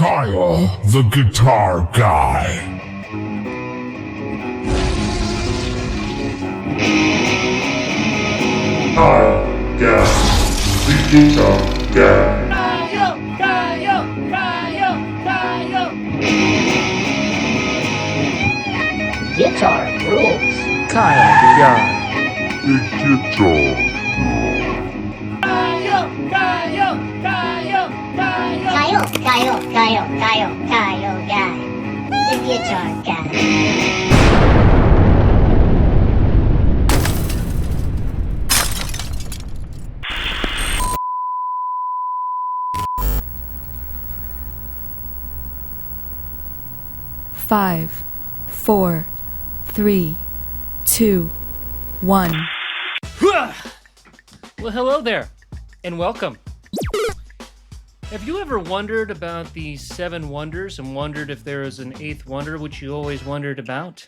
Kyle, the guitar guy. Kyle, the guitar guy. Guitar rules. Kyle, the guy. The guitar. Kyle guy. The guitar guy. Five, 4, 3, 2, 1. Well, hello there, and welcome. Have you ever wondered about the 7 wonders and wondered if there is an 8th wonder, which you always wondered about?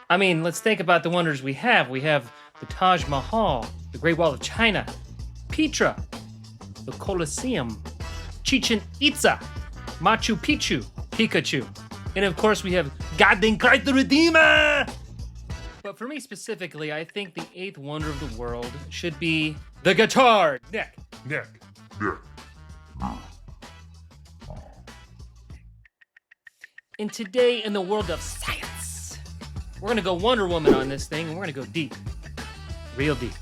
I mean, let's think about the wonders we have. We have the Taj Mahal, the Great Wall of China, Petra, the Colosseum, Chichen Itza, Machu Picchu, Pikachu, and of course we have God den Christ the Redeemer! But for me specifically, I think the 8th wonder of the world should be the guitar neck. And today, in the world of science, we're gonna go Wonder Woman on this thing, and we're gonna go deep. Real deep.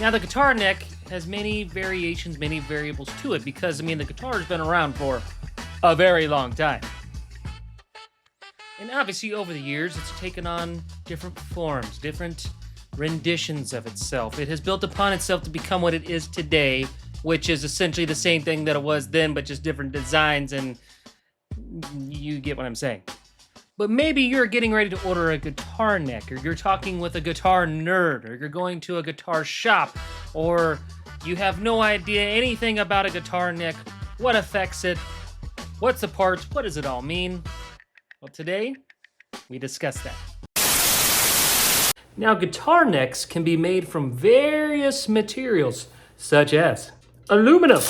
Now, the guitar neck has many variations, many variables to it, because, I mean, the guitar's been around for a very long time. And obviously, over the years, it's taken on different forms, different renditions of itself. It has built upon itself to become what it is today, which is essentially the same thing that it was then, but just different designs, and you get what I'm saying. But maybe you're getting ready to order a guitar neck, or you're talking with a guitar nerd, or you're going to a guitar shop, or you have no idea anything about a guitar neck, what affects it, what's the parts, what does it all mean? Well, today, we discuss that. Now, guitar necks can be made from various materials, such as aluminum,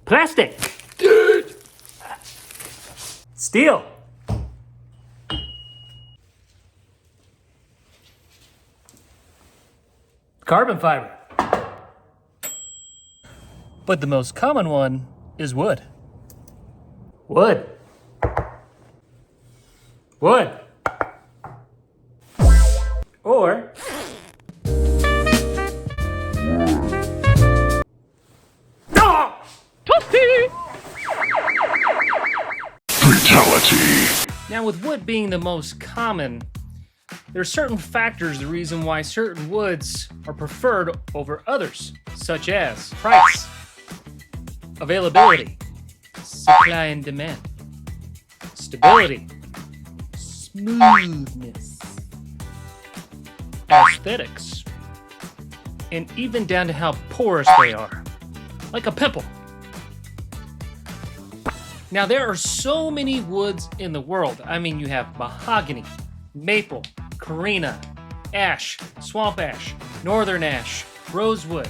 plastic, steel, carbon fiber. But the most common one is wood. Wood. Or Fatality. now, with wood being the most common, there are certain factors the reason why certain woods are preferred over others, such as price, availability, supply and demand, stability, smoothness, aesthetics, and even down to how porous they are, like a pimple. Now, there are so many woods in the world. I mean, you have mahogany, maple, carina, ash, swamp ash, northern ash, rosewood,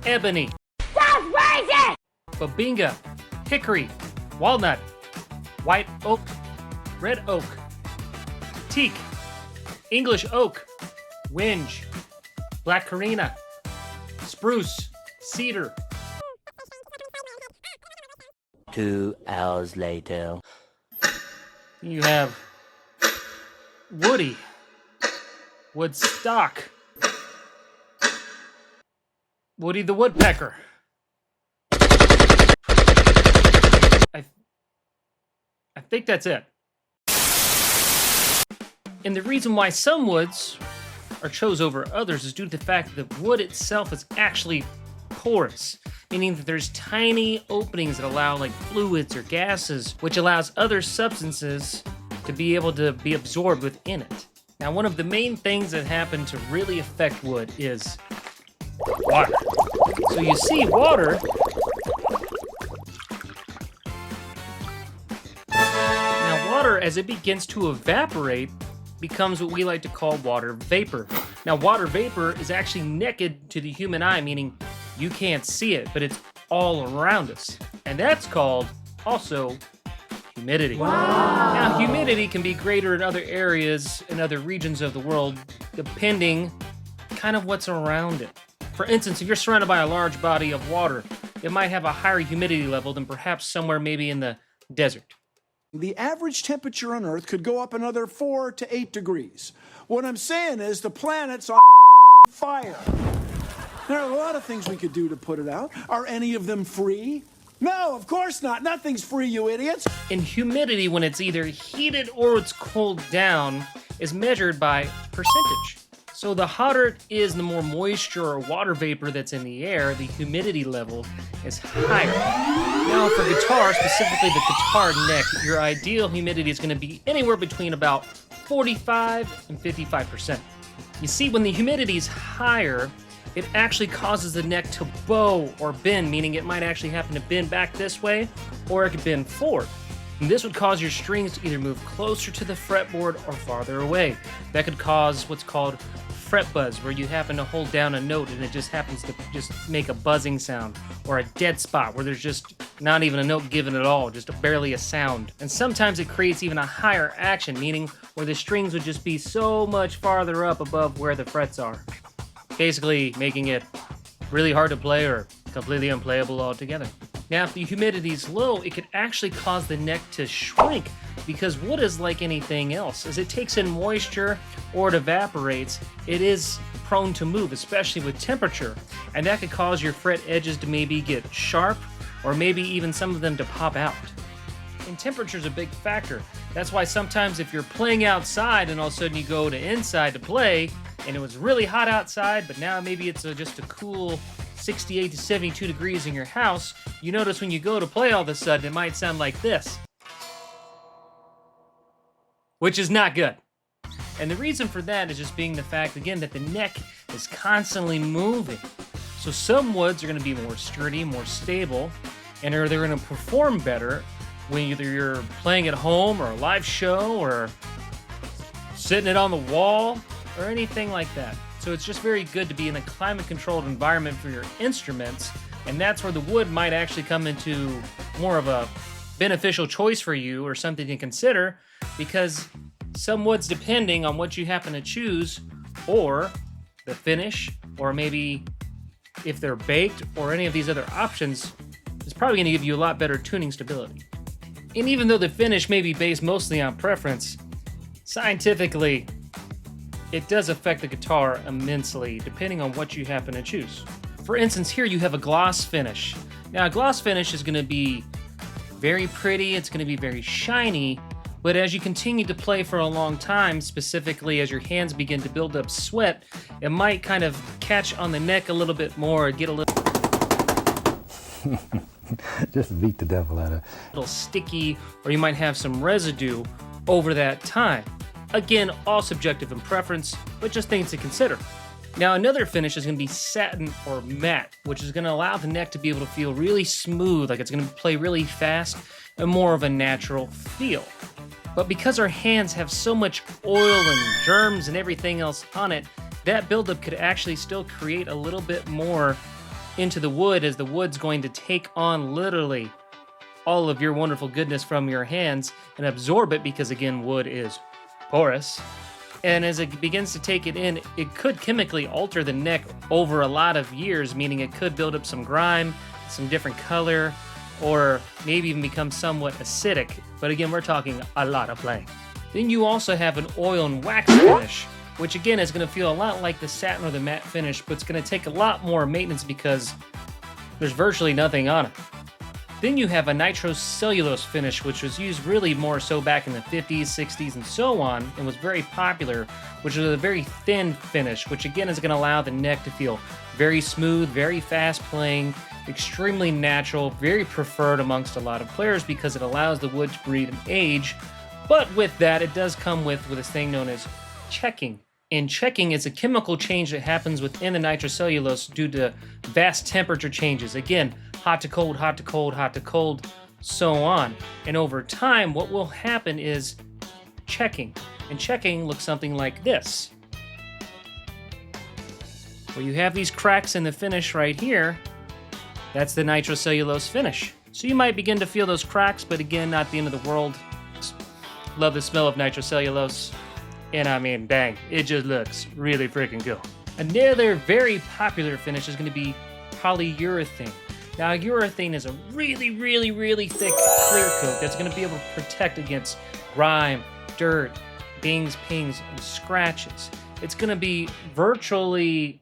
ebony, babinga, hickory, walnut, white oak, red oak, teak, English oak, whinge, black carina, spruce, cedar. 2 hours later. You have woody, woodstock, Woody the Woodpecker. I think that's it. And the reason why some woods are chose over others is due to the fact that wood itself is actually porous, meaning that there's tiny openings that allow like fluids or gases, which allows other substances to be able to be absorbed within it. Now, one of the main things that happen to really affect wood is water. So you see water. Now, water, as it begins to evaporate, becomes what we like to call water vapor. Now, water vapor is actually naked to the human eye, meaning you can't see it, but it's all around us. And that's called also humidity. Wow. Now, humidity can be greater in other areas in other regions of the world, depending kind of what's around it. For instance, if you're surrounded by a large body of water, it might have a higher humidity level than perhaps somewhere maybe in the desert. The average temperature on Earth could go up another 4 to 8 degrees. What I'm saying is the planet's on fire. There are a lot of things we could do to put it out. Are any of them free? No, of course not. Nothing's free, you idiots. And humidity, when it's either heated or it's cooled down, is measured by percentage. So the hotter it is, the more moisture or water vapor that's in the air, the humidity level is higher. Now for guitar, specifically the guitar neck, your ideal humidity is going to be anywhere between about 45 and 55%. You see, when the humidity is higher, it actually causes the neck to bow or bend, meaning it might actually happen to bend back this way, or it could bend forward. And this would cause your strings to either move closer to the fretboard or farther away. That could cause what's called fret buzz, where you happen to hold down a note and it just happens to just make a buzzing sound, or a dead spot where there's just not even a note given at all, just barely a sound. And sometimes it creates even a higher action, meaning where the strings would just be so much farther up above where the frets are, basically making it really hard to play or completely unplayable altogether. Now, if the humidity is low, it could actually cause the neck to shrink, because wood is like anything else. As it takes in moisture or it evaporates, it is prone to move, especially with temperature. And that could cause your fret edges to maybe get sharp, or maybe even some of them to pop out. And temperature is a big factor. That's why sometimes if you're playing outside and all of a sudden you go to inside to play, and it was really hot outside, but now maybe it's just a cool 68 to 72 degrees in your house, you notice when you go to play all of a sudden, it might sound like this, which is not good. And the reason for that is just being the fact, again, that the neck is constantly moving. So some woods are going to be more sturdy, more stable, and they're going to perform better when either you're playing at home or a live show or sitting it on the wall or anything like that. So it's just very good to be in a climate-controlled environment for your instruments, and that's where the wood might actually come into more of a beneficial choice for you, or something to consider, because some woods, depending on what you happen to choose, or the finish, or maybe if they're baked, or any of these other options, is probably going to give you a lot better tuning stability. And even though the finish may be based mostly on preference, scientifically, it does affect the guitar immensely, depending on what you happen to choose. For instance, here you have a gloss finish. Now, a gloss finish is going to be very pretty, it's going to be very shiny, but as you continue to play for a long time, specifically as your hands begin to build up sweat, it might kind of catch on the neck a little bit more, get a little just beat the devil out of it. little sticky, or you might have some residue over that time. Again, all subjective in preference, but just things to consider. Now, another finish is going to be satin or matte, which is going to allow the neck to be able to feel really smooth, like it's going to play really fast, and more of a natural feel. But because our hands have so much oil and germs and everything else on it, that buildup could actually still create a little bit more into the wood, as the wood's going to take on literally all of your wonderful goodness from your hands and absorb it, because again, wood is porous. And as it begins to take it in, it could chemically alter the neck over a lot of years, meaning it could build up some grime, some different color, or maybe even become somewhat acidic. But again, we're talking a lot of playing. Then you also have an oil and wax finish, which again is going to feel a lot like the satin or the matte finish, but it's going to take a lot more maintenance because there's virtually nothing on it. Then you have a nitrocellulose finish, which was used really more so back in the 50s, 60s, and so on, and was very popular, which is a very thin finish, which again is going to allow the neck to feel very smooth, very fast playing, extremely natural, very preferred amongst a lot of players because it allows the wood to breathe and age. But with that, it does come with this thing known as checking. And checking is a chemical change that happens within the nitrocellulose due to vast temperature changes. Again, hot to cold, hot to cold, hot to cold, so on. And over time, what will happen is checking. And checking looks something like this. Where you have these cracks in the finish right here, that's the nitrocellulose finish. So you might begin to feel those cracks, but again, not the end of the world. Love the smell of nitrocellulose. And I mean, dang, it just looks really freaking cool. Another very popular finish is going to be polyurethane. Now, urethane is a really, really, really thick clear coat that's going to be able to protect against grime, dirt, dings, pings, and scratches. It's going to be virtually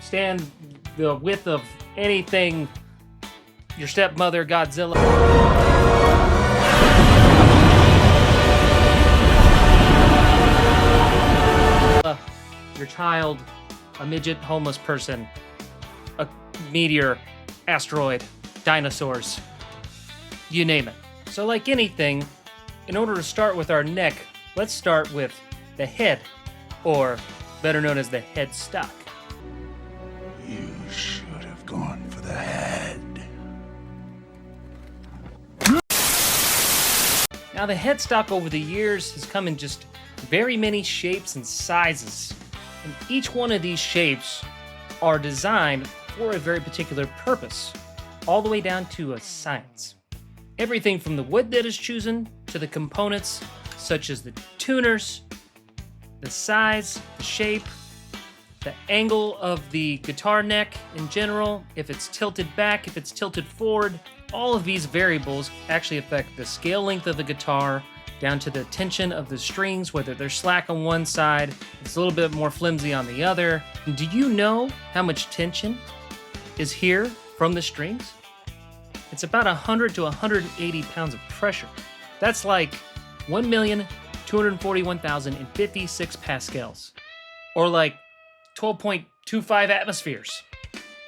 stand the width of anything your stepmother, Godzilla. Your child, a midget homeless person, a meteor, asteroid, dinosaurs, you name it. So like anything, in order to start with our neck, let's start with the head, or better known as the headstock. You should have gone for the head. Now the headstock over the years has come in just very many shapes and sizes. And each one of these shapes are designed for a very particular purpose, all the way down to a science. Everything from the wood that is chosen to the components such as the tuners, the size, the shape, the angle of the guitar neck in general, if it's tilted back, if it's tilted forward, all of these variables actually affect the scale length of the guitar, down to the tension of the strings, whether they're slack on one side, it's a little bit more flimsy on the other. Do you know how much tension is here from the strings? It's about 100 to 180 pounds of pressure. That's like 1,241,056 pascals, or like 12.25 atmospheres,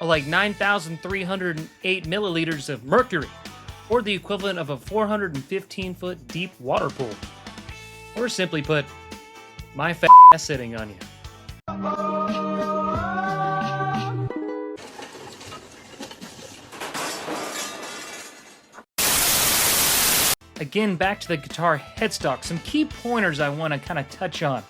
or like 9,308 milliliters of mercury, or the equivalent of a 415-foot deep water pool. Or simply put, my fat ass sitting on you. Again, back to the guitar headstock, some key pointers I want to kind of touch on.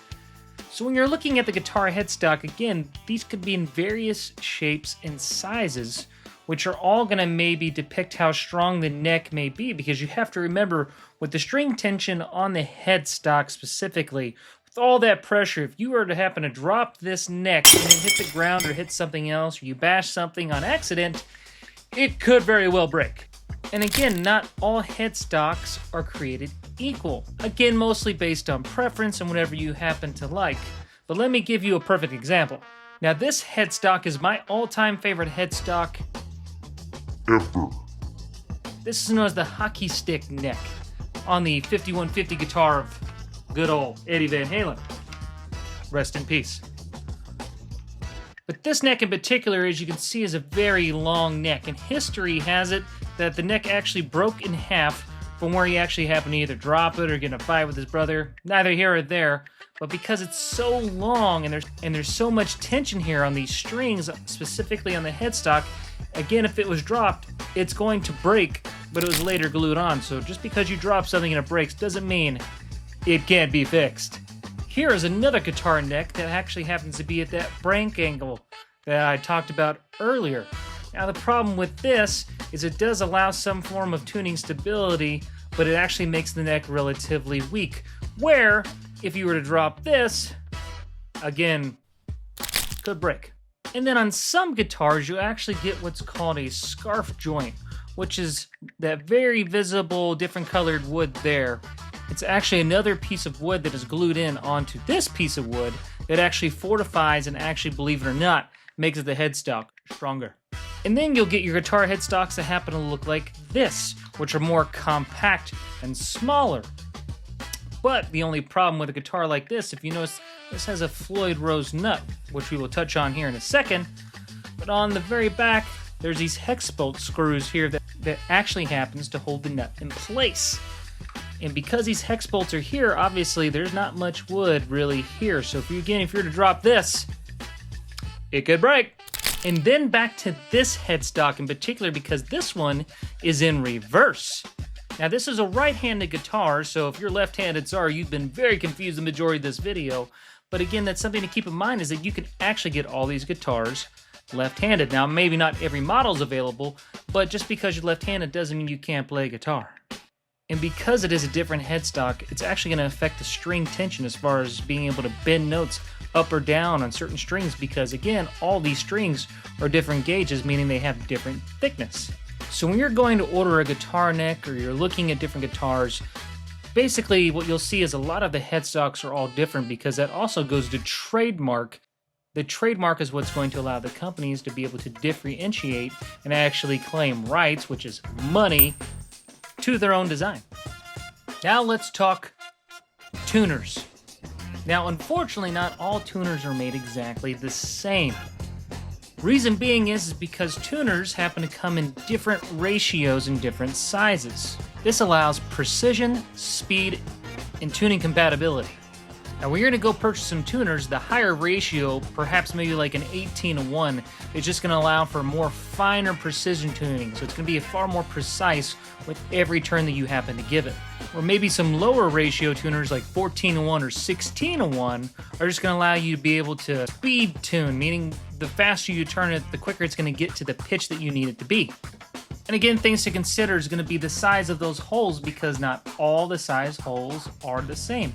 So when you're looking at the guitar headstock, again, these could be in various shapes and sizes, which are all going to maybe depict how strong the neck may be, because you have to remember, with the string tension on the headstock specifically, with all that pressure, if you were to happen to drop this neck and it hit the ground or hit something else, or you bash something on accident, it could very well break. And again, not all headstocks are created equal. Again, mostly based on preference and whatever you happen to like. But let me give you a perfect example. Now, this headstock is my all-time favorite headstock Ever. This is known as the hockey stick neck on the 5150 guitar of good old Eddie Van Halen. Rest in peace. But this neck in particular, as you can see, is a very long neck, and history has it that the neck actually broke in half from where he actually happened to either drop it or get in a fight with his brother. Neither here or there, but because it's so long and there's so much tension here on these strings, specifically on the headstock, again, if it was dropped, it's going to break, but it was later glued on. So just because you drop something and it breaks doesn't mean it can't be fixed. Here is another guitar neck that actually happens to be at that break angle that I talked about earlier. Now, the problem with this is it does allow some form of tuning stability, but it actually makes the neck relatively weak, where if you were to drop this, again, could break. And then on some guitars, you actually get what's called a scarf joint, which is that very visible, different colored wood there. It's actually another piece of wood that is glued in onto this piece of wood that actually fortifies and actually, believe it or not, makes the headstock stronger. And then you'll get your guitar headstocks that happen to look like this, which are more compact and smaller. But the only problem with a guitar like this, if you notice, this has a Floyd Rose nut, which we will touch on here in a second. But on the very back, there's these hex bolt screws here that actually happens to hold the nut in place. And because these hex bolts are here, obviously there's not much wood really here. So if you were to drop this, it could break. And then back to this headstock in particular, because this one is in reverse. Now, this is a right-handed guitar, so if you're left-handed, sorry, you've been very confused the majority of this video. But again, that's something to keep in mind, is that you can actually get all these guitars left-handed. Now, maybe not every model's available, but just because you're left-handed doesn't mean you can't play guitar. And because it is a different headstock, it's actually going to affect the string tension as far as being able to bend notes up or down on certain strings, because again, all these strings are different gauges, meaning they have different thickness. So when you're going to order a guitar neck or you're looking at different guitars, basically what you'll see is a lot of the headstocks are all different, because that also goes to trademark. The trademark is what's going to allow the companies to be able to differentiate and actually claim rights, which is money, to their own design. Now let's talk tuners. Now, unfortunately, not all tuners are made exactly the same. Reason being is because tuners happen to come in different ratios and different sizes. This allows precision, speed, and tuning compatibility. Now, when you're going to go purchase some tuners, the higher ratio, perhaps maybe like an 18:1, is just going to allow for more finer precision tuning. So it's going to be far more precise with every turn that you happen to give it. Or maybe some lower ratio tuners like 14:1 or 16:1 are just going to allow you to be able to speed tune, meaning the faster you turn it, the quicker it's going to get to the pitch that you need it to be. And again, things to consider is going to be the size of those holes, because not all the size holes are the same.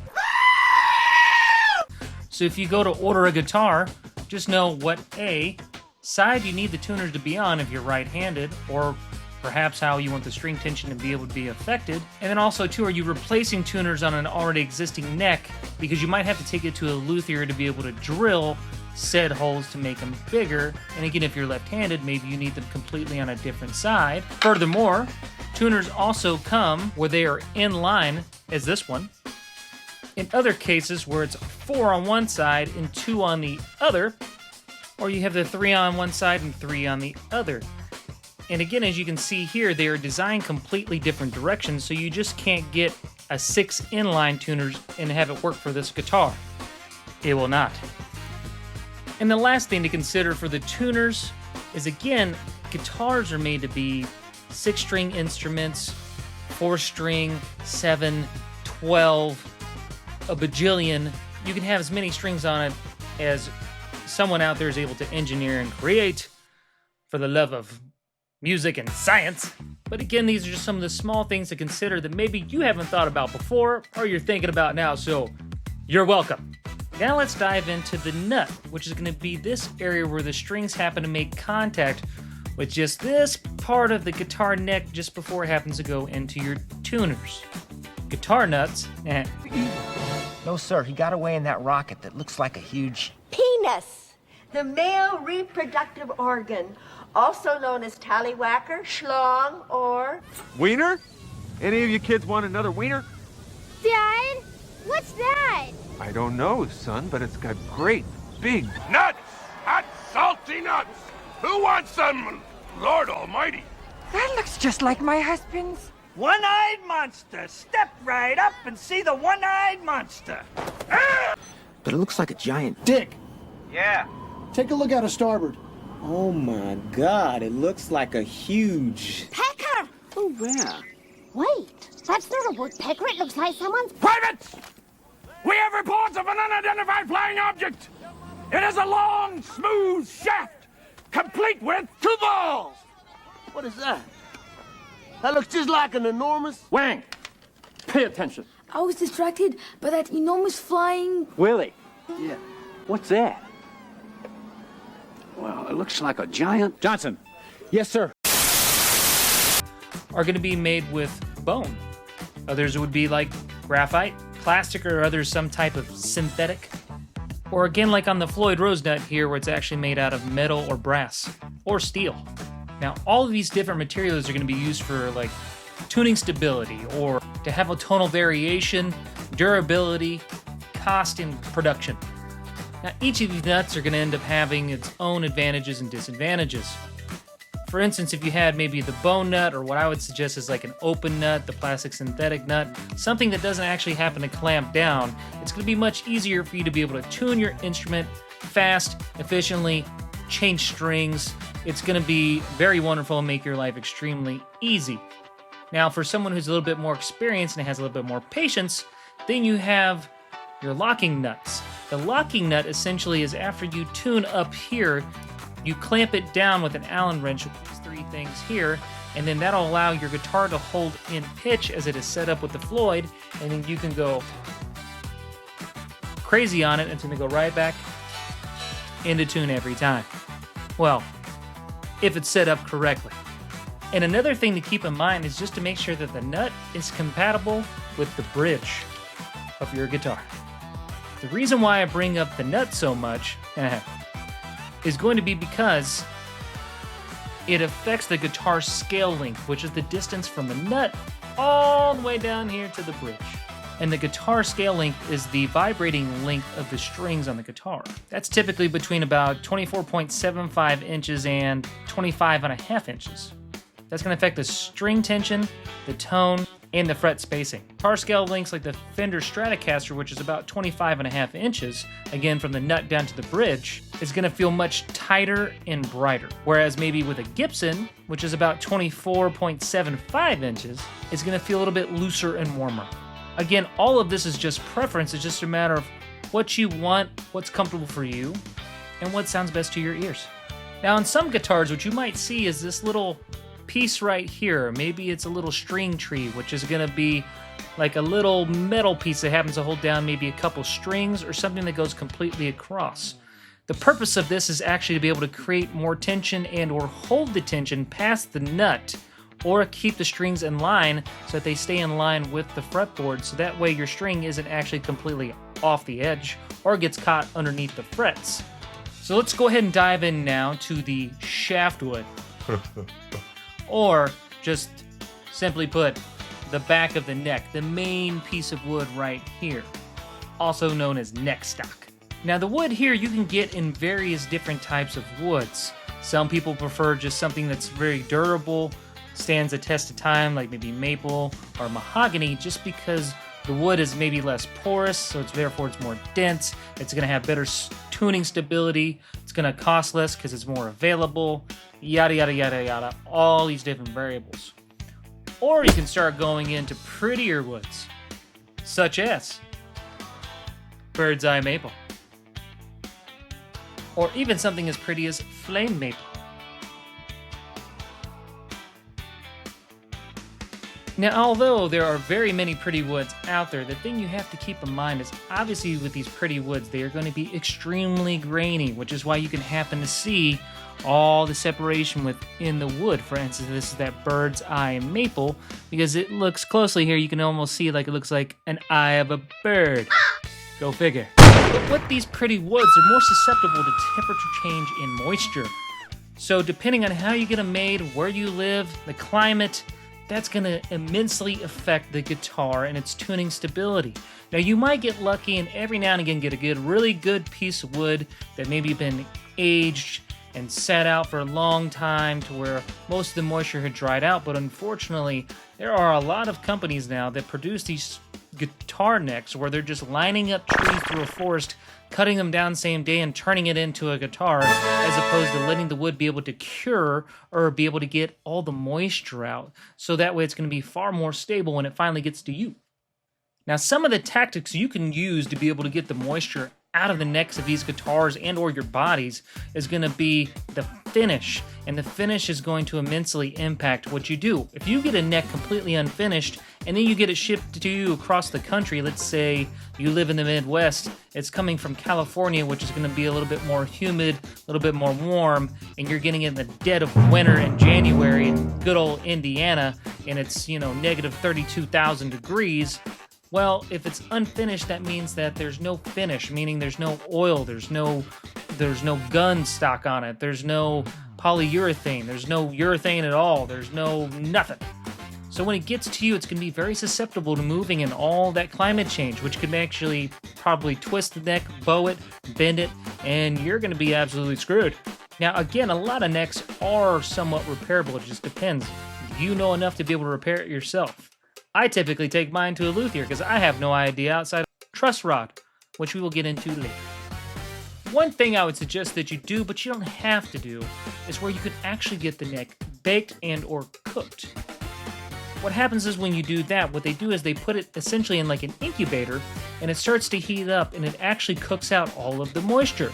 So if you go to order a guitar, just know what A, side you need the tuners to be on if you're right-handed, or perhaps how you want the string tension to be able to be affected. And then also, too, are you replacing tuners on an already existing neck, because you might have to take it to a luthier to be able to drill said holes to make them bigger. And again, if you're left-handed, maybe you need them completely on a different side. Furthermore, tuners also come where they are in line as this one. In other cases where it's 4 on one side and 2 on the other, or you have the 3 on one side and 3 on the other. And again, as you can see here, they are designed completely different directions, so you just can't get a 6 inline tuners and have it work for this guitar. It will not. And the last thing to consider for the tuners is, again, guitars are made to be 6-string instruments, 4-string, 7, 12, a bajillion. You can have as many strings on it as someone out there is able to engineer and create for the love of music and science. But again, these are just some of the small things to consider that maybe you haven't thought about before or you're thinking about now, so you're welcome. Now let's dive into the nut, which is going to be this area where the strings happen to make contact with just this part of the guitar neck just before it happens to go into your tuners. Guitar nuts, No, sir, he got away in that rocket that looks like a huge... Penis, the male reproductive organ, also known as tallywhacker, schlong, or... Wiener? Any of you kids want another wiener? Dad, what's that? I don't know, son, but it's got great, big... Nuts! Hot, salty nuts! Who wants some? Lord Almighty! That looks just like my husband's. One-eyed monster! Step right up and see the one-eyed monster! But it looks like a giant... Dick, Yeah. take a look out of starboard. Oh my God, it looks like a huge... Pecker! Oh, where? Wait, that's not a woodpecker. It looks like someone's... Privates! We have reports of an unidentified flying object! It is a long, smooth shaft, complete with 2 balls! What is that? That looks just like an enormous... Wang! Pay attention. I was distracted by that enormous flying... Willie. Yeah. What's that? Well, it looks like a giant... Johnson. Yes, sir. are going to be made with bone. Others would be like graphite, plastic, or others some type of synthetic. Or again, like on the Floyd Rose nut here, where it's actually made out of metal or brass or steel. Now, all of these different materials are going to be used for like tuning stability or to have a tonal variation, durability, cost, and production. Now, each of these nuts are going to end up having its own advantages and disadvantages. For instance, if you had maybe the bone nut, or what I would suggest is like an open nut, the plastic synthetic nut, something that doesn't actually happen to clamp down, it's going to be much easier for you to be able to tune your instrument fast, efficiently, change strings. It's going to be very wonderful and make your life extremely easy. Now, for someone who's a little bit more experienced and has a little bit more patience, then you have your locking nuts. The locking nut essentially is after you tune up here, you clamp it down with an Allen wrench with these three things here, and then that'll allow your guitar to hold in pitch as it is set up with the Floyd, and then you can go crazy on it, and it's going to go right back into tune every time. Well, if it's set up correctly. And another thing to keep in mind is just to make sure that the nut is compatible with the bridge of your guitar. The reason why I bring up the nut so much is going to be because it affects the guitar scale length, which is the distance from the nut all the way down here to the bridge. And the guitar scale length is the vibrating length of the strings on the guitar. That's typically between about 24.75 inches and 25.5 inches. That's going to affect the string tension, the tone, and the fret spacing. Guitar scale lengths like the Fender Stratocaster, which is about 25.5 inches, again from the nut down to the bridge, is going to feel much tighter and brighter. Whereas maybe with a Gibson, which is about 24.75 inches, it's going to feel a little bit looser and warmer. Again, all of this is just preference. It's just a matter of what you want, what's comfortable for you, and what sounds best to your ears. Now on some guitars, what you might see is this little piece right here. Maybe it's a little string tree, which is going to be like a little metal piece that happens to hold down maybe a couple strings or something that goes completely across. The purpose of this is actually to be able to create more tension and or hold the tension past the nut, or keep the strings in line so that they stay in line with the fretboard, so that way your string isn't actually completely off the edge or gets caught underneath the frets. So let's go ahead and dive in now to the shaft wood. Or just simply put, the back of the neck, the main piece of wood right here, also known as neck stock. Now the wood here you can get in various different types of woods. Some people prefer just something that's very durable, stands the test of time, like maybe maple or mahogany, just because the wood is maybe less porous, so therefore it's more dense, it's going to have better tuning stability, it's going to cost less because it's more available, yada yada yada yada, all these different variables. Or you can start going into prettier woods, such as bird's eye maple, or even something as pretty as flame maple. Now, although there are very many pretty woods out there, the thing you have to keep in mind is obviously with these pretty woods, they are going to be extremely grainy, which is why you can happen to see all the separation within the wood. For instance, this is that bird's eye maple, because it looks closely here, you can almost see like it looks like an eye of a bird. Go figure. But with these pretty woods, they're more susceptible to temperature change and moisture. So depending on how you get them made, where you live, the climate, that's going to immensely affect the guitar and its tuning stability. Now you might get lucky and every now and again get a really good piece of wood that maybe been aged and sat out for a long time to where most of the moisture had dried out, but unfortunately there are a lot of companies now that produce these guitar necks where they're just lining up trees through a forest, cutting them down same day and turning it into a guitar, as opposed to letting the wood be able to cure or be able to get all the moisture out. So that way it's going to be far more stable when it finally gets to you. Now some of the tactics you can use to be able to get the moisture out of the necks of these guitars and or your bodies is going to be the finish, and the finish is going to immensely impact what you do. If you get a neck completely unfinished and then you get it shipped to you across the country, let's say you live in the Midwest, it's coming from California, which is going to be a little bit more humid, a little bit more warm, and you're getting it in the dead of winter in January in good old Indiana, and it's, negative 32,000 degrees. Well, if it's unfinished, that means that there's no finish, meaning there's no oil, there's no gun stock on it, there's no polyurethane, there's no urethane at all, there's no nothing. So when it gets to you, it's going to be very susceptible to moving in all that climate change, which can actually probably twist the neck, bow it, bend it, and you're going to be absolutely screwed. Now, again, a lot of necks are somewhat repairable. It just depends. You know enough to be able to repair it yourself. I typically take mine to a luthier because I have no idea outside of Truss Rod, which we will get into later. One thing I would suggest that you do, but you don't have to do, is where you can actually get the neck baked and or cooked. What happens is when you do that, what they do is they put it essentially in like an incubator, and it starts to heat up, and it actually cooks out all of the moisture.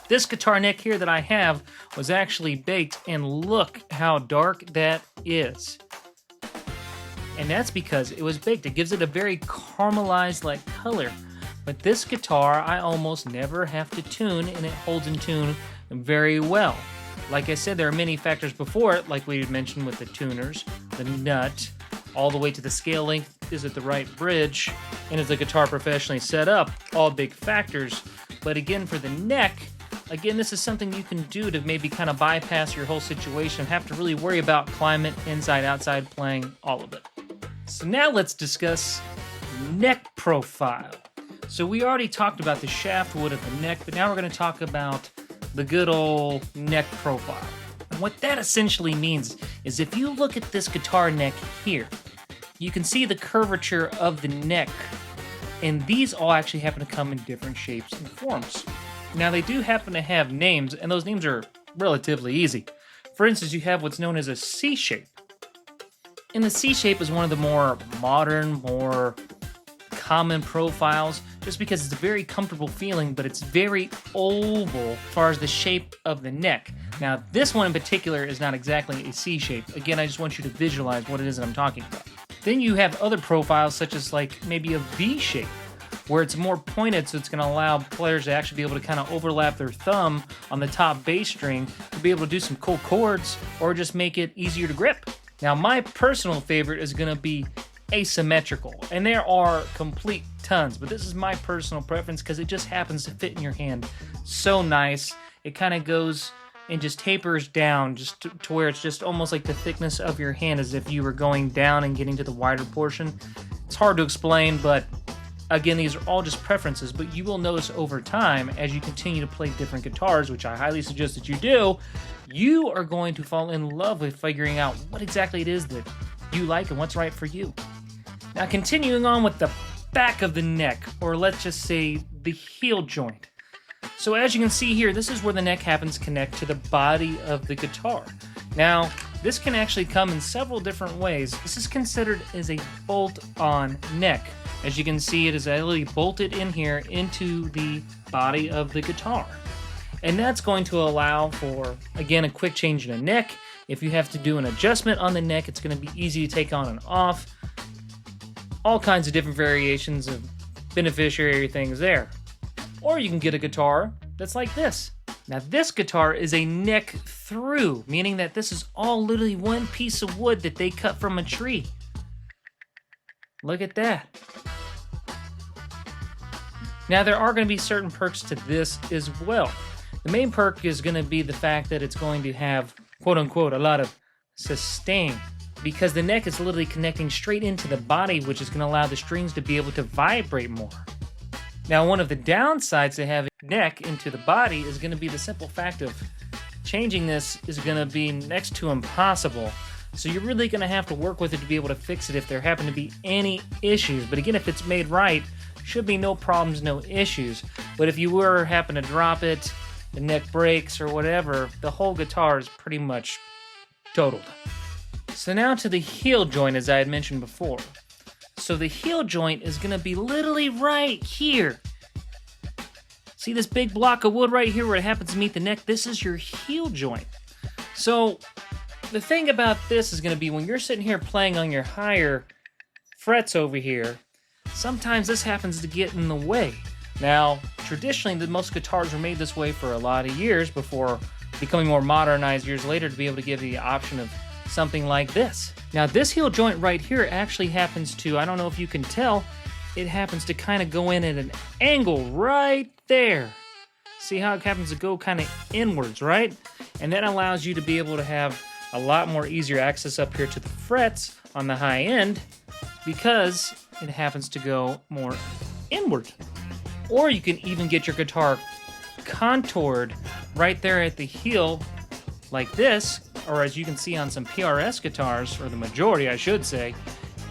This guitar neck here that I have was actually baked, and look how dark that is. And that's because it was baked. It gives it a very caramelized like color. But this guitar I almost never have to tune, and it holds in tune very well. Like I said, there are many factors before it, like we had mentioned with the tuners, the nut, all the way to the scale length, is it the right bridge, and is the guitar professionally set up, all big factors. But again, for the neck, again, this is something you can do to maybe kind of bypass your whole situation, have to really worry about climate, inside, outside playing, all of it. So now let's discuss neck profile. So we already talked about the shaft wood of the neck, but now we're going to talk about the good old neck profile. And what that essentially means is if you look at this guitar neck here, you can see the curvature of the neck, and these all actually happen to come in different shapes and forms. Now they do happen to have names, and those names are relatively easy. For instance, you have what's known as a C shape. And the C shape is one of the more modern, more common profiles, just because it's a very comfortable feeling, but it's very oval as far as the shape of the neck. Now, this one in particular is not exactly a C shape. Again, I just want you to visualize what it is that I'm talking about. Then you have other profiles, such as like maybe a V shape, where it's more pointed, so it's going to allow players to actually be able to kind of overlap their thumb on the top bass string to be able to do some cool chords, or just make it easier to grip. Now, my personal favorite is going to be asymmetrical, and there are complete tons, but this is my personal preference because it just happens to fit in your hand so nice. It kind of goes and just tapers down just to where it's just almost like the thickness of your hand, as if you were going down and getting to the wider portion. It's hard to explain, but again, these are all just preferences, but you will notice over time, as you continue to play different guitars, which I highly suggest that you do, you are going to fall in love with figuring out what exactly it is that you like and what's right for you. Now, continuing on with the back of the neck, or let's just say the heel joint. So as you can see here, this is where the neck happens to connect to the body of the guitar. Now, this can actually come in several different ways. This is considered as a bolt-on neck. As you can see, it is actually bolted in here into the body of the guitar. And that's going to allow for, again, a quick change in the neck. If you have to do an adjustment on the neck, it's going to be easy to take on and off. All kinds of different variations of beneficiary things there. Or you can get a guitar that's like this. Now, this guitar is a neck through, meaning that this is all literally one piece of wood that they cut from a tree. Look at that. Now, there are going to be certain perks to this as well. The main perk is going to be the fact that it's going to have, quote-unquote, a lot of sustain, because the neck is literally connecting straight into the body, which is going to allow the strings to be able to vibrate more. Now, one of the downsides to having neck into the body is going to be the simple fact of changing this is going to be next to impossible. So you're really going to have to work with it to be able to fix it if there happen to be any issues. But again, if it's made right, should be no problems, no issues. But if you were happen to drop it, the neck breaks or whatever, the whole guitar is pretty much totaled. So now to the heel joint, as I had mentioned before. So the heel joint is going to be literally right here. See this big block of wood right here where it happens to meet the neck? This is your heel joint. So the thing about this is going to be when you're sitting here playing on your higher frets over here, sometimes this happens to get in the way. Now, traditionally, most guitars were made this way for a lot of years before becoming more modernized years later to be able to give you the option of something like this. Now, this heel joint right here actually happens to, I don't know if you can tell, it happens to kind of go in at an angle right there. See how it happens to go kind of inwards, right? And that allows you to be able to have a lot more easier access up here to the frets on the high end because it happens to go more inward. Or you can even get your guitar contoured right there at the heel like this, or as you can see on some PRS guitars, or the majority I should say,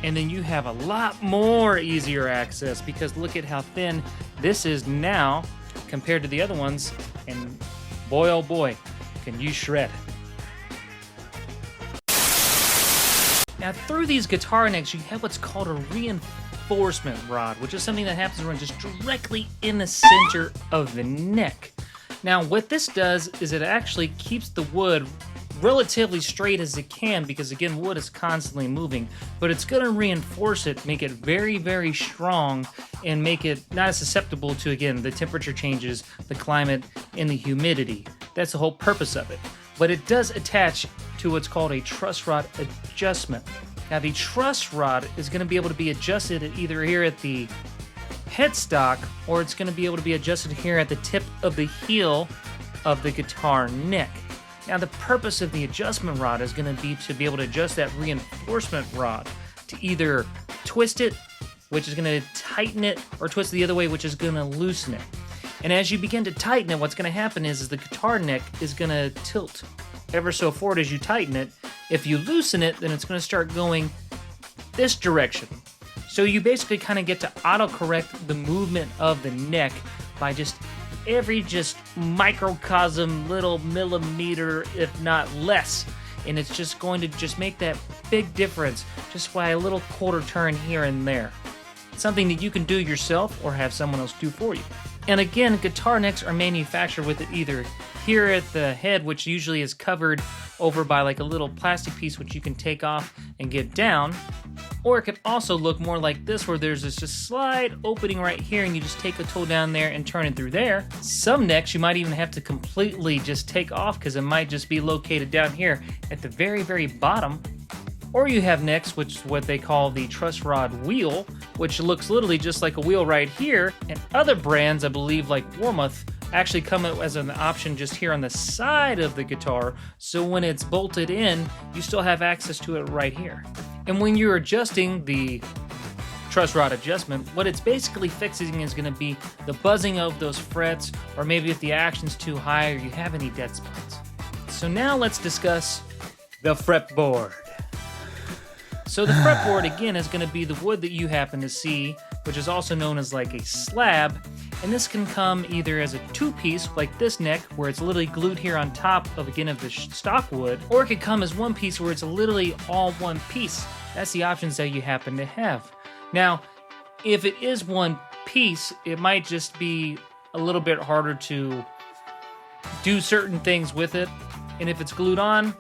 and then you have a lot more easier access because look at how thin this is now compared to the other ones, and boy oh boy, can you shred. Now through these guitar necks you have what's called a reinforcement rod, which is something that happens to run just directly in the center of the neck. Now, what this does is it actually keeps the wood relatively straight as it can, because again, wood is constantly moving, but it's going to reinforce it, make it very, very strong, and make it not as susceptible to, again, the temperature changes, the climate, and the humidity. That's the whole purpose of it. But it does attach to what's called a truss rod adjustment. Now, the truss rod is going to be able to be adjusted either here at the headstock, or it's going to be able to be adjusted here at the tip of the heel of the guitar neck. Now, the purpose of the adjustment rod is going to be able to adjust that reinforcement rod to either twist it, which is going to tighten it, or twist it the other way, which is going to loosen it. And as you begin to tighten it, what's going to happen is the guitar neck is going to tilt ever so forward as you tighten it. If you loosen it, then it's going to start going this direction. So you basically kind of get to auto-correct the movement of the neck by just every microcosm, little millimeter, if not less. And it's just going to just make that big difference just by a little quarter turn here and there. Something that you can do yourself or have someone else do for you. And again, guitar necks are manufactured with it either here at the head, which usually is covered over by like a little plastic piece which you can take off and get down, or it could also look more like this, where there's this just slight opening right here and you just take a toe down there and turn it through there. Some necks you might even have to completely just take off because it might just be located down here at the very, very bottom. Or you have necks, which is what they call the truss rod wheel, which looks literally just like a wheel right here. And other brands, I believe like Warmoth, actually come as an option just here on the side of the guitar, so when it's bolted in, you still have access to it right here. And when you're adjusting the truss rod adjustment, what it's basically fixing is going to be the buzzing of those frets, or maybe if the action's too high or you have any dead spots. So now let's discuss the fretboard. So the fretboard, again, is going to be the wood that you happen to see, which is also known as like a slab. And this can come either as a two-piece, like this neck, where it's literally glued here on top of, again, of the stock wood, or it could come as one piece where it's literally all one piece. That's the options that you happen to have. Now, if it is one piece, it might just be a little bit harder to do certain things with it. And if it's glued on,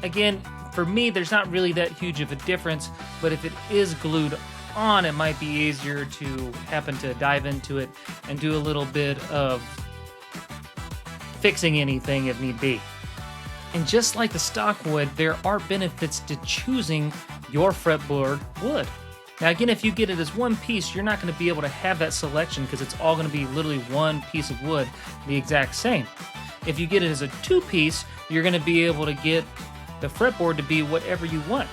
again, for me, there's not really that huge of a difference, but if it is glued on, it might be easier to happen to dive into it and do a little bit of fixing anything if need be. And just like the stock wood, there are benefits to choosing your fretboard wood. Now again, if you get it as one piece, you're not going to be able to have that selection because it's all going to be literally one piece of wood, the exact same. If you get it as a two-piece, you're going to be able to get the fretboard to be whatever you want.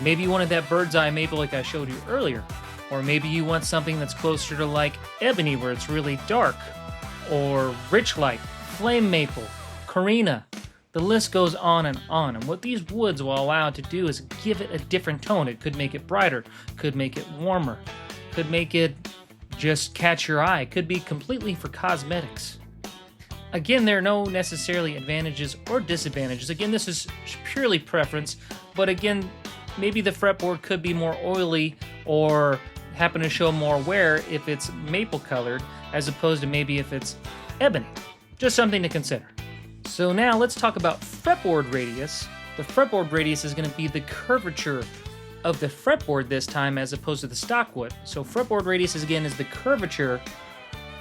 Maybe you wanted that bird's eye maple like I showed you earlier. Or maybe you want something that's closer to like ebony where it's really dark. Or rich light, flame maple, carina. The list goes on and on. And what these woods will allow it to do is give it a different tone. It could make it brighter, could make it warmer, could make it just catch your eye. It could be completely for cosmetics. Again, there are no necessarily advantages or disadvantages. Again, this is purely preference, but again, maybe the fretboard could be more oily or happen to show more wear if it's maple colored as opposed to maybe if it's ebony. Just something to consider. So now let's talk about fretboard radius. The fretboard radius is going to be the curvature of the fretboard this time as opposed to the stock wood. So fretboard radius is the curvature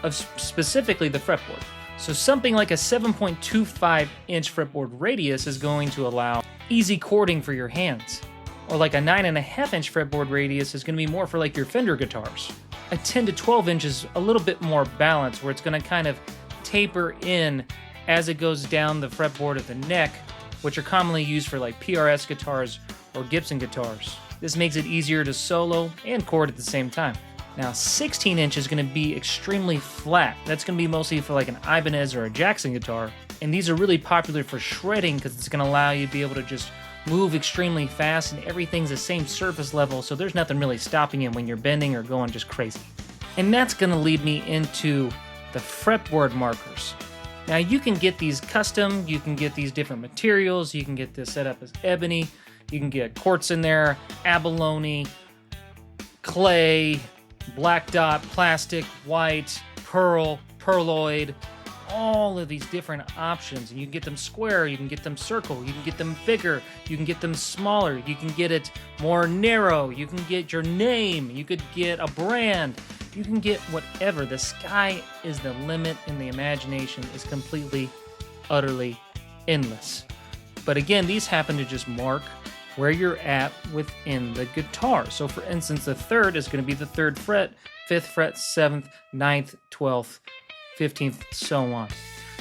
of specifically the fretboard. So something like a 7.25 inch fretboard radius is going to allow easy chording for your hands. Or like a 9.5 inch fretboard radius is going to be more for like your Fender guitars. A 10 to 12 inch is a little bit more balanced, where it's going to kind of taper in as it goes down the fretboard of the neck, which are commonly used for like PRS guitars or Gibson guitars. This makes it easier to solo and chord at the same time. Now 16 inch is going to be extremely flat. That's going to be mostly for like an Ibanez or a Jackson guitar. And these are really popular for shredding because it's going to allow you to be able to just move extremely fast and everything's the same surface level, so there's nothing really stopping you when you're bending or going just crazy. And that's going to lead me into the fretboard markers. Now you can get these custom, you can get these different materials, you can get this set up as ebony, you can get quartz in there, abalone, clay, black dot, plastic, white, pearl, pearloid, all of these different options. And you can get them square, you can get them circle, you can get them bigger, you can get them smaller, you can get it more narrow, you can get your name, you could get a brand, you can get whatever. The sky is the limit and the imagination is completely, utterly endless. But again, these happen to just mark where you're at within the guitar. So for instance, the third is going to be the 3rd fret, 5th fret, 7th, 9th, 12th, 15th, so on.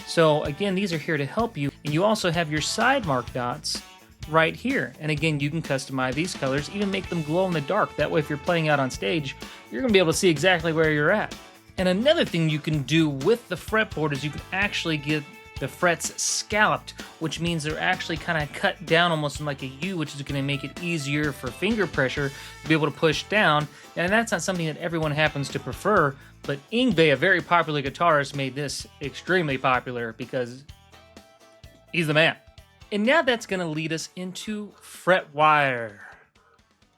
So again, these are here to help you. And you also have your side mark dots right here. And again, you can customize these colors, even make them glow in the dark. That way, if you're playing out on stage, you're going to be able to see exactly where you're at. And another thing you can do with the fretboard is you can actually get the frets scalloped, which means they're actually kind of cut down almost in like a U, which is going to make it easier for finger pressure to be able to push down. And that's not something that everyone happens to prefer, but Yngwie, a very popular guitarist, made this extremely popular because he's the man. And now that's going to lead us into fret wire,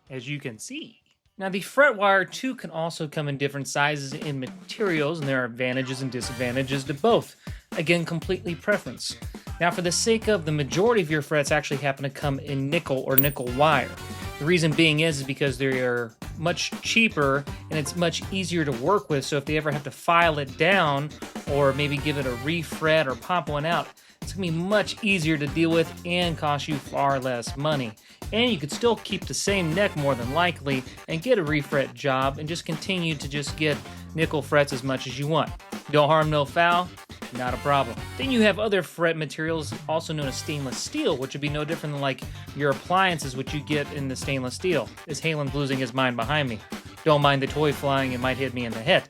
as you can see. Now the fret wire too can also come in different sizes and materials, and there are advantages and disadvantages to both. Again, completely preference. Now for the sake of the majority of your frets actually happen to come in nickel or nickel wire. The reason being is because they are much cheaper and it's much easier to work with, so if they ever have to file it down or maybe give it a refret or pop one out, it's going to be much easier to deal with and cost you far less money. And you could still keep the same neck more than likely and get a refret job and just continue to just get nickel frets as much as you want. No harm, no foul, not a problem. Then you have other fret materials also known as stainless steel, which would be no different than like your appliances, which you get in the stainless steel. Is Halen's losing his mind behind me? Don't mind the toy flying, it might hit me in the head.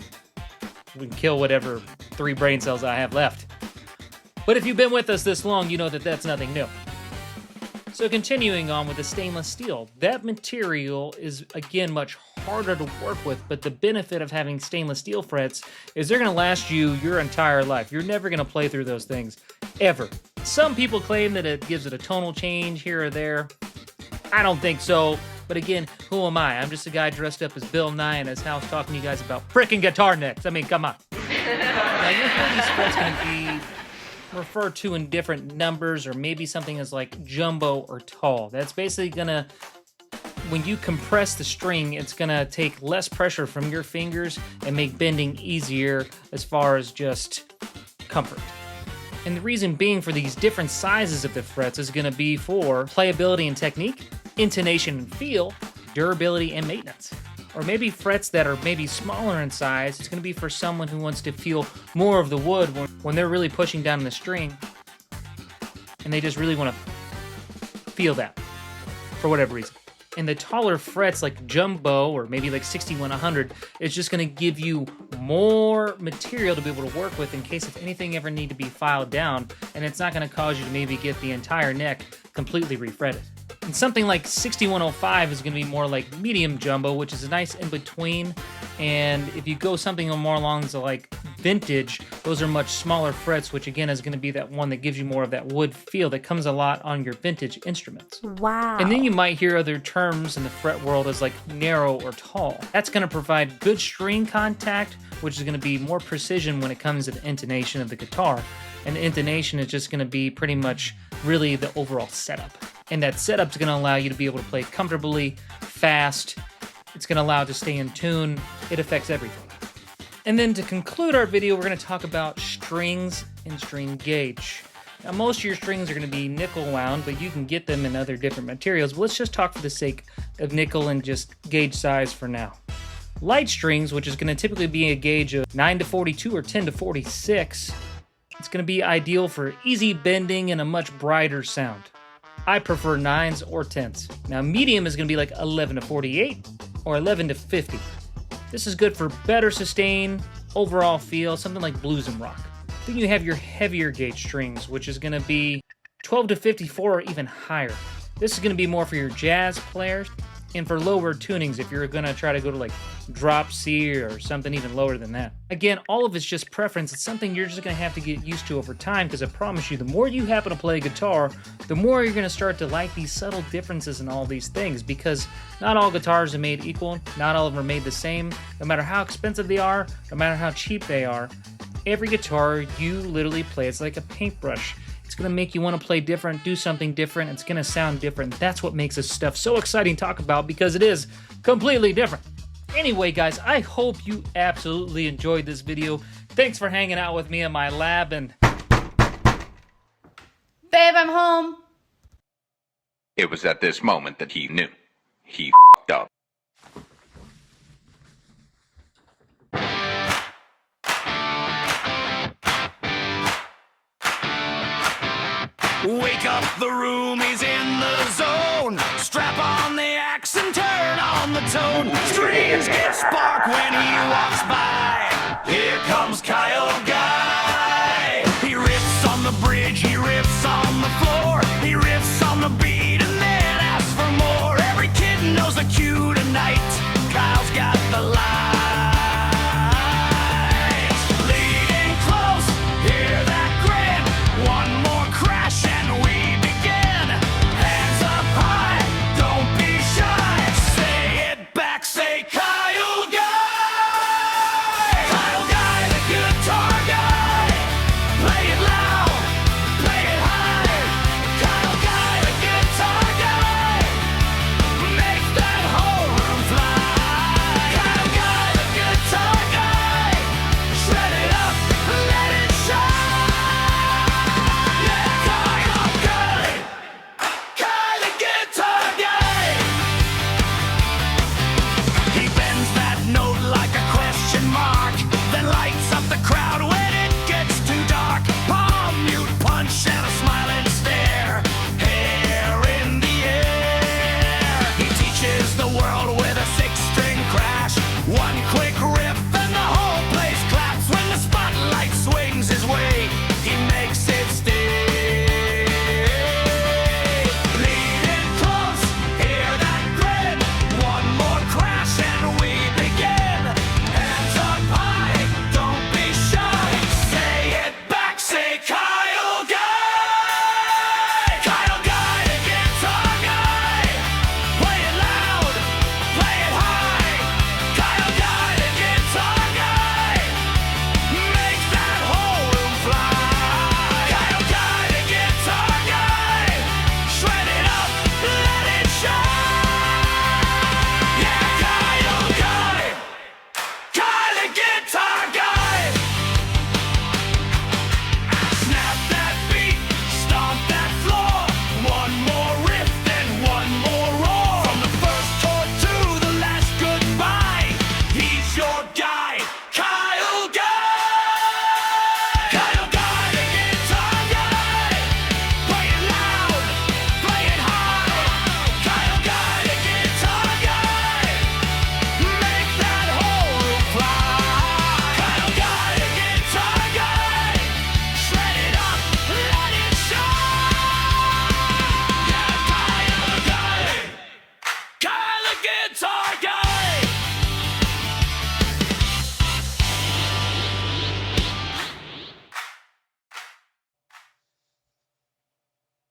We can kill whatever 3 brain cells I have left. But if you've been with us this long, you know that that's nothing new. So continuing on with the stainless steel, that material is again much harder to work with, but the benefit of having stainless steel frets is they're going to last you your entire life. You're never going to play through those things, ever. Some people claim that it gives it a tonal change here or there. I don't think so, but again, who am I? I'm just a guy dressed up as Bill Nye in his house talking to you guys about frickin' guitar necks. I mean, come on. Now, you'll hear these frets going to be referred to in different numbers, or maybe something as like jumbo or tall. That's basically gonna, when you compress the string, it's gonna take less pressure from your fingers and make bending easier as far as just comfort. And the reason being for these different sizes of the frets is gonna be for playability and technique, intonation and feel, durability and maintenance. Or maybe frets that are maybe smaller in size, it's going to be for someone who wants to feel more of the wood when they're really pushing down the string. And they just really want to feel that, for whatever reason. And the taller frets like jumbo or maybe like 6100, it's just going to give you more material to be able to work with in case if anything ever need to be filed down, and it's not going to cause you to maybe get the entire neck completely refretted. And something like 6105 is going to be more like medium jumbo, which is a nice in between. And if you go something more along the like vintage, those are much smaller frets, which again is going to be that one that gives you more of that wood feel that comes a lot on your vintage instruments. Wow. And then you might hear other terms in the fret world as like narrow or tall. That's going to provide good string contact, which is going to be more precision when it comes to the intonation of the guitar. And the intonation is just going to be pretty much really the overall setup. And that setup is going to allow you to be able to play comfortably, fast. It's going to allow it to stay in tune. It affects everything. And then to conclude our video, we're going to talk about strings and string gauge. Now, most of your strings are going to be nickel wound, but you can get them in other different materials. But let's just talk for the sake of nickel and just gauge size for now. Light strings, which is going to typically be a gauge of 9 to 42 or 10 to 46, it's going to be ideal for easy bending and a much brighter sound. I prefer 9s or 10s. Now medium is going to be like 11 to 48 or 11 to 50. This is good for better sustain, overall feel, something like blues and rock. Then you have your heavier gauge strings, which is going to be 12 to 54 or even higher. This is going to be more for your jazz players. and for lower tunings if you're gonna try to go to like drop C or something even lower than that. Again, all of it's just preference. It's something you're just gonna have to get used to over time, because I promise you, the more you happen to play guitar, the more you're gonna start to like these subtle differences in all these things, because not all guitars are made equal, not all of them are made the same. No matter how expensive they are, no matter how cheap they are, every guitar you literally play, it's like a paintbrush. It's going to make you want to play different, do something different. It's going to sound different. That's what makes this stuff so exciting to talk about, because it is completely different. Anyway, guys, I hope you absolutely enjoyed this video. Thanks for hanging out with me in my lab, and... Babe, I'm home. It was at this moment that he knew. He f***ed up. Wake up, the room is in the zone. Strap on the axe and turn on the tone. Screams get spark when he walks by. Here comes Kyle Guy. He riffs on the bridge, he riffs on the floor. He riffs on the beat and then asks for more. Every kid knows the cue tonight. Kyle's got the lights. Leading close, hear that grin. One more crash and we begin. Hands up high, don't be shy. Say it back, say Kyle Guy. Kyle Guy, the guitar guy. Play it loud, play it high. Kyle Guy, the guitar guy. Make that whole room fly. Kyle Guy, the guitar guy. Shred it up, let it shine. Yeah, Kyle Guy. Guy, the guitar guy. He bends that note like a question mark, then lights up the crowd when it gets too dark. Palm mute punch and a smiling stare. Hair in the air. He teaches the world with a six-string crash. One quick riff and the whole place claps. When the spotlight swings his way, he makes it stay. Leaning close, hear that grin. One more crash and we begin. Hands up high, don't be shy. Say it back, say Kyle Guy. Kyle Guy, the guitar guy. Play it loud, play it high. Kyle Guy, the guitar guy. Make that whole room fly. Kyle Guy, the guitar guy. Shred it up, let it shine. Yeah, Kyle Guy. Guy, the guitar guy. Snap that beat, stomp that floor. One more riff, then one more roar. From the first chord to the last goodbye, he's your guy, Kyle Guy. Kyle Guy, the guitar guy. Play it loud, play it high. Kyle Guy, the guitar guy. Make that whole room fly. Kyle Guy, the guitar guy. Shred it up, let it shine. Yeah, Kyle Guy. Kyle, the guitar guy.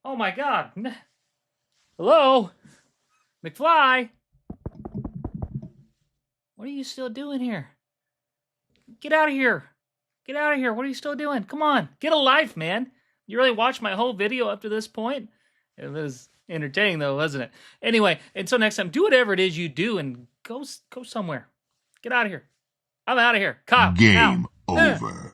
Oh my God. Hello? McFly? What are you still doing here? Get out of here. Get out of here. What are you still doing? Come on. Get a life, man. You really watched my whole video up to this point? It was entertaining, though, wasn't it? Anyway, until next time, do whatever it is you do and go somewhere. Get out of here. I'm out of here. Kyle, Game out. over.